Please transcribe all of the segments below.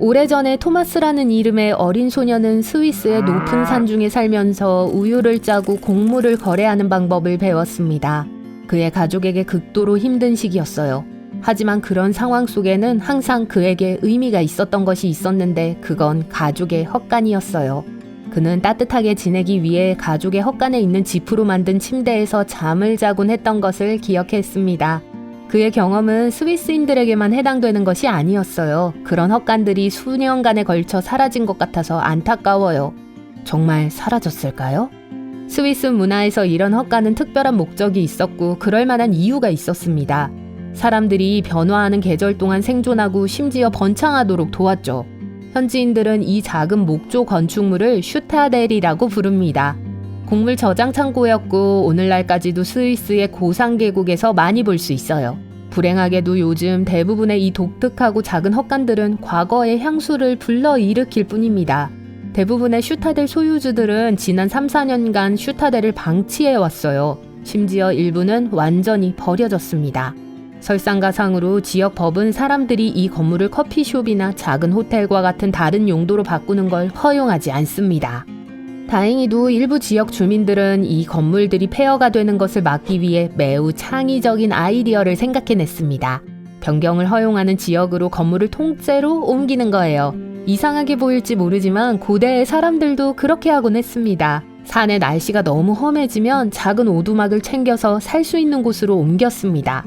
오래전에 토마스라는 이름의 어린 소녀는 스위스의 높은 산중에 살면서 우유를 짜고 곡물을 거래하는 방법을 배웠습니다. 그의 가족에게 극도로 힘든 시기였어요. 하지만 그런 상황 속에는 항상 그에게 의미가 있었던 것이 있었는데 그건 가족의 헛간이었어요. 그는 따뜻하게 지내기 위해 가족의 헛간에 있는 지프로 만든 침대에서 잠을 자곤 했던 것을 기억했습니다. 그의 경험은 스위스인들에게만 해당되는 것이 아니었어요. 그런 헛간들이 수년간에 걸쳐 사라진 것 같아서 안타까워요. 정말 사라졌을까요? 스위스 문화에서 이런 헛간은 특별한 목적이 있었고 그럴 만한 이유가 있었습니다. 사람들이 변화하는 계절 동안 생존하고 심지어 번창하도록 도왔죠. 현지인들은 이 작은 목조 건축물을 슈타델이라고 부릅니다. 곡물 저장 창고였고 오늘날까지도 스위스의 고산 계곡에서 많이 볼 수 있어요. 불행하게도 요즘 대부분의 이 독특하고 작은 헛간들은 과거의 향수를 불러일으킬 뿐입니다. 대부분의 슈타델 소유주들은 지난 3, 4년간 슈타델을 방치해왔어요. 심지어 일부는 완전히 버려졌습니다. 설상가상으로 지역 법은 사람들이 이 건물을 커피숍이나 작은 호텔과 같은 다른 용도로 바꾸는 걸 허용하지 않습니다. 다행히도 일부 지역 주민들은 이 건물들이 폐허가 되는 것을 막기 위해 매우 창의적인 아이디어를 생각해냈습니다. 변경을 허용하는 지역으로 건물을 통째로 옮기는 거예요. 이상하게 보일지 모르지만 고대의 사람들도 그렇게 하곤 했습니다. 산의 날씨가 너무 험해지면 작은 오두막을 챙겨서 살 수 있는 곳으로 옮겼습니다.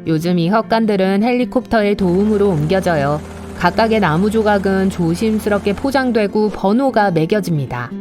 요즘 이 헛간들은 헬리콥터의 도움으로 옮겨져요. 각각의 나무 조각은 조심스럽게 포장되고 번호가 매겨집니다.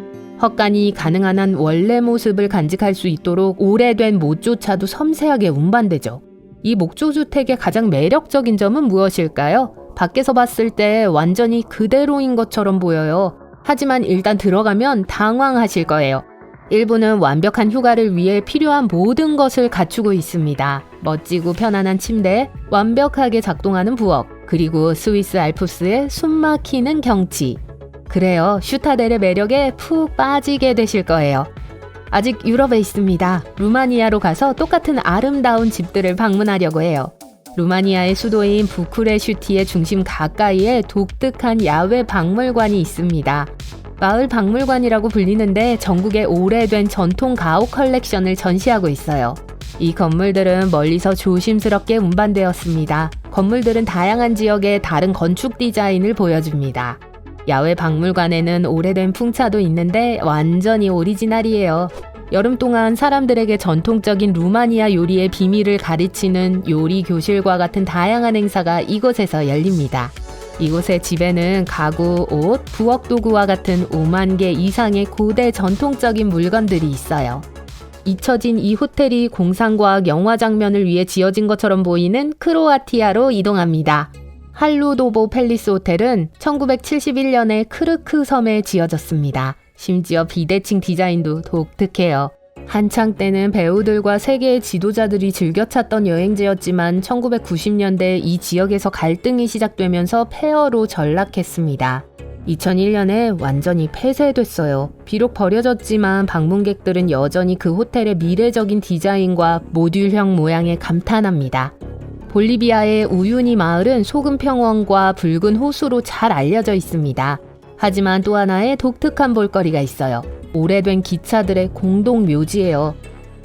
헛간이 가능한 한 원래 모습을 간직할 수 있도록 오래된 못조차도 섬세하게 운반되죠. 이 목조주택의 가장 매력적인 점은 무엇일까요? 밖에서 봤을 때 완전히 그대로인 것처럼 보여요. 하지만 일단 들어가면 당황하실 거예요. 일부는 완벽한 휴가를 위해 필요한 모든 것을 갖추고 있습니다. 멋지고 편안한 침대, 완벽하게 작동하는 부엌, 그리고 스위스 알프스의 숨막히는 경치. 그래요, 슈타델의 매력에 푹 빠지게 되실 거예요. 아직 유럽에 있습니다. 루마니아로 가서 똑같은 아름다운 집들을 방문하려고 해요. 루마니아의 수도인 부쿠레슈티의 중심 가까이에 독특한 야외 박물관이 있습니다. 마을 박물관이라고 불리는데 전국의 오래된 전통 가옥 컬렉션을 전시하고 있어요. 이 건물들은 멀리서 조심스럽게 운반되었습니다. 건물들은 다양한 지역의 다른 건축 디자인을 보여줍니다. 야외 박물관에는 오래된 풍차도 있는데 완전히 오리지널이에요. 여름 동안 사람들에게 전통적인 루마니아 요리의 비밀을 가르치는 요리 교실과 같은 다양한 행사가 이곳에서 열립니다. 이곳의 집에는 가구, 옷, 부엌 도구와 같은 5만 개 이상의 고대 전통적인 물건들이 있어요. 잊혀진 이 호텔이 공상과학 영화 장면을 위해 지어진 것처럼 보이는 크로아티아로 이동합니다. 할루도보 팰리스 호텔은 1971년에 크르크 섬에 지어졌습니다. 심지어 비대칭 디자인도 독특해요. 한창 때는 배우들과 세계의 지도자들이 즐겨 찾던 여행지였지만 1990년대 이 지역에서 갈등이 시작되면서 폐허로 전락했습니다. 2001년에 완전히 폐쇄됐어요. 비록 버려졌지만 방문객들은 여전히 그 호텔의 미래적인 디자인과 모듈형 모양에 감탄합니다. 볼리비아의 우유니 마을은 소금 평원과 붉은 호수로 잘 알려져 있습니다. 하지만 또 하나의 독특한 볼거리가 있어요. 오래된 기차들의 공동 묘지예요.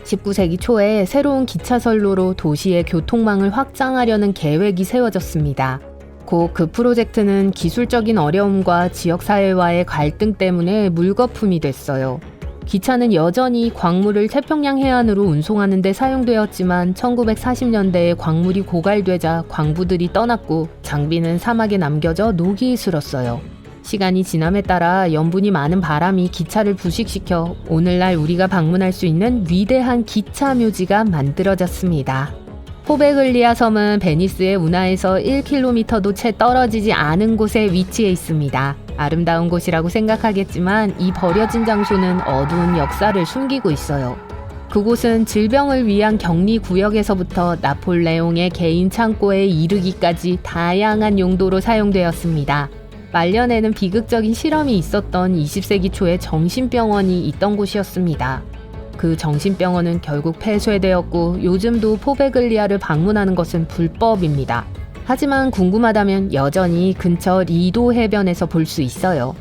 19세기 초에 새로운 기차선로로 도시의 교통망을 확장하려는 계획이 세워졌습니다. 곧 그 프로젝트는 기술적인 어려움과 지역사회와의 갈등 때문에 물거품이 됐어요. 기차는 여전히 광물을 태평양 해안으로 운송하는 데 사용되었지만 1940년대에 광물이 고갈되자 광부들이 떠났고 장비는 사막에 남겨져 녹이 슬었어요. 시간이 지남에 따라 염분이 많은 바람이 기차를 부식시켜 오늘날 우리가 방문할 수 있는 위대한 기차 묘지가 만들어졌습니다. 포베글리아 섬은 베니스의 운하에서 1km도 채 떨어지지 않은 곳에 위치해 있습니다. 아름다운 곳이라고 생각하겠지만 이 버려진 장소는 어두운 역사를 숨기고 있어요. 그곳은 질병을 위한 격리 구역에서부터 나폴레옹의 개인 창고에 이르기까지 다양한 용도로 사용되었습니다. 말년에는 비극적인 실험이 있었던 20세기 초에 정신병원이 있던 곳이었습니다. 그 정신병원은 결국 폐쇄되었고 요즘도 포베글리아를 방문하는 것은 불법입니다. 하지만 궁금하다면 여전히 근처 리도 해변에서 볼 수 있어요.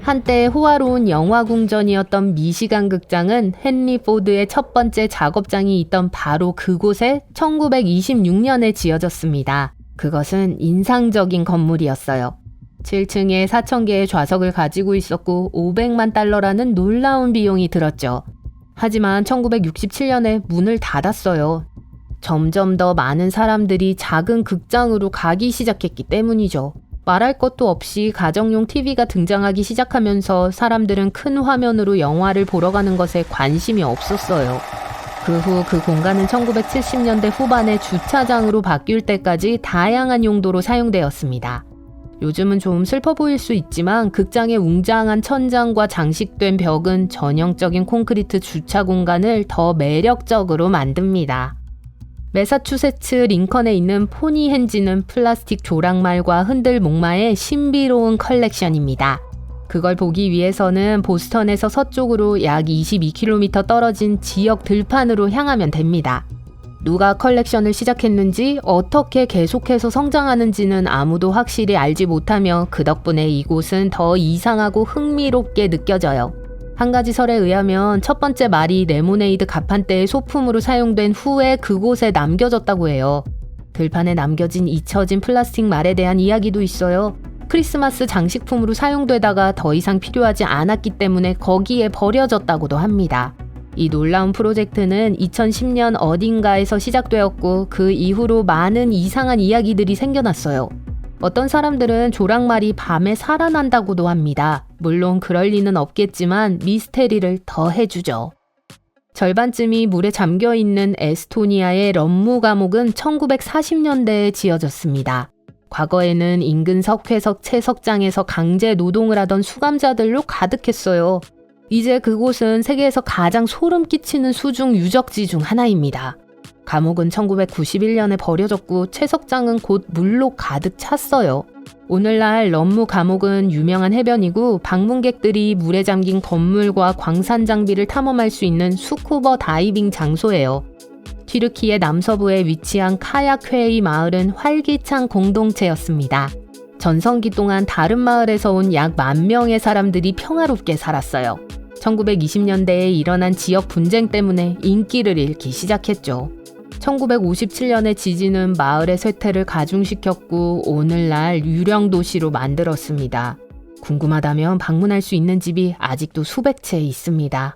한때 호화로운 영화궁전이었던 미시간 극장은 헨리 포드의 첫 번째 작업장이 있던 바로 그곳에 1926년에 지어졌습니다. 그것은 인상적인 건물이었어요. 7층에 4,000개의 좌석을 가지고 있었고 500만 달러라는 놀라운 비용이 들었죠. 하지만 1967년에 문을 닫았어요. 점점 더 많은 사람들이 작은 극장으로 가기 시작했기 때문이죠. 말할 것도 없이 가정용 TV가 등장하기 시작하면서 사람들은 큰 화면으로 영화를 보러 가는 것에 관심이 없었어요. 그 후 그 공간은 1970년대 후반에 주차장으로 바뀔 때까지 다양한 용도로 사용되었습니다. 요즘은 좀 슬퍼 보일 수 있지만 극장의 웅장한 천장과 장식된 벽은 전형적인 콘크리트 주차 공간을 더 매력적으로 만듭니다. 매사추세츠 링컨에 있는 포니헨지는 플라스틱 조랑말과 흔들 목마의 신비로운 컬렉션입니다. 그걸 보기 위해서는 보스턴에서 서쪽으로 약 22km 떨어진 지역 들판으로 향하면 됩니다. 누가 컬렉션을 시작했는지 어떻게 계속해서 성장하는지는 아무도 확실히 알지 못하며 그 덕분에 이곳은 더 이상하고 흥미롭게 느껴져요. 한 가지 설에 의하면 첫 번째 말이 레모네이드 가판대의 소품으로 사용된 후에 그곳에 남겨졌다고 해요. 들판에 남겨진 잊혀진 플라스틱 말에 대한 이야기도 있어요. 크리스마스 장식품으로 사용되다가 더 이상 필요하지 않았기 때문에 거기에 버려졌다고도 합니다. 이 놀라운 프로젝트는 2010년 어딘가에서 시작되었고 그 이후로 많은 이상한 이야기들이 생겨났어요. 어떤 사람들은 조랑말이 밤에 살아난다고도 합니다. 물론 그럴 리는 없겠지만 미스테리를 더 해주죠. 절반쯤이 물에 잠겨있는 에스토니아의 럼무 감옥은 1940년대에 지어졌습니다. 과거에는 인근 석회석 채석장에서 강제 노동을 하던 수감자들로 가득했어요. 이제 그곳은 세계에서 가장 소름 끼치는 수중 유적지 중 하나입니다. 감옥은 1991년에 버려졌고 채석장은 곧 물로 가득 찼어요. 오늘날 럼무 감옥은 유명한 해변이고 방문객들이 물에 잠긴 건물과 광산 장비를 탐험할 수 있는 스쿠버 다이빙 장소예요. 튀르키예 남서부에 위치한 카야크웨이 마을은 활기찬 공동체였습니다. 전성기 동안 다른 마을에서 온 약 10,000명의 사람들이 평화롭게 살았어요. 1920년대에 일어난 지역 분쟁 때문에 인기를 잃기 시작했죠. 1957년의 지진은 마을의 쇠퇴를 가중시켰고 오늘날 유령 도시로 만들었습니다. 궁금하다면 방문할 수 있는 집이 아직도 수백 채 있습니다.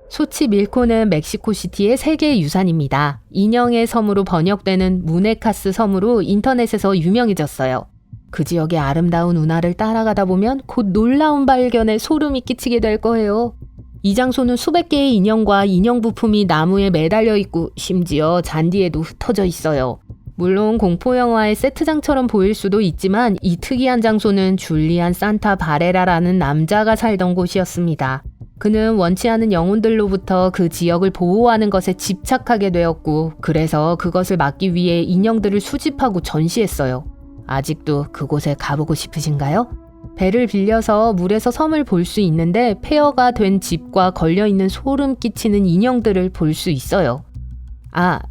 소치밀코는 멕시코시티의 세계 유산입니다. 인형의 섬으로 번역되는 무네카스 섬으로 인터넷에서 유명해졌어요. 그 지역의 아름다운 운하를 따라가다 보면 곧 놀라운 발견에 소름이 끼치게 될 거예요. 이 장소는 수백 개의 인형과 인형 부품이 나무에 매달려 있고 심지어 잔디에도 흩어져 있어요. 물론 공포영화의 세트장처럼 보일 수도 있지만 이 특이한 장소는 줄리안 산타 바레라라는 남자가 살던 곳이었습니다. 그는 원치 않은 영혼들로부터 그 지역을 보호하는 것에 집착하게 되었고 그래서 그것을 막기 위해 인형들을 수집하고 전시했어요. 아직도 그곳에 가보고 싶으신가요? 배를 빌려서 물에서 섬을 볼 수 있는데 폐허가 된 집과 걸려있는 소름 끼치는 인형들을 볼 수 있어요.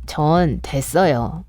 전 됐어요.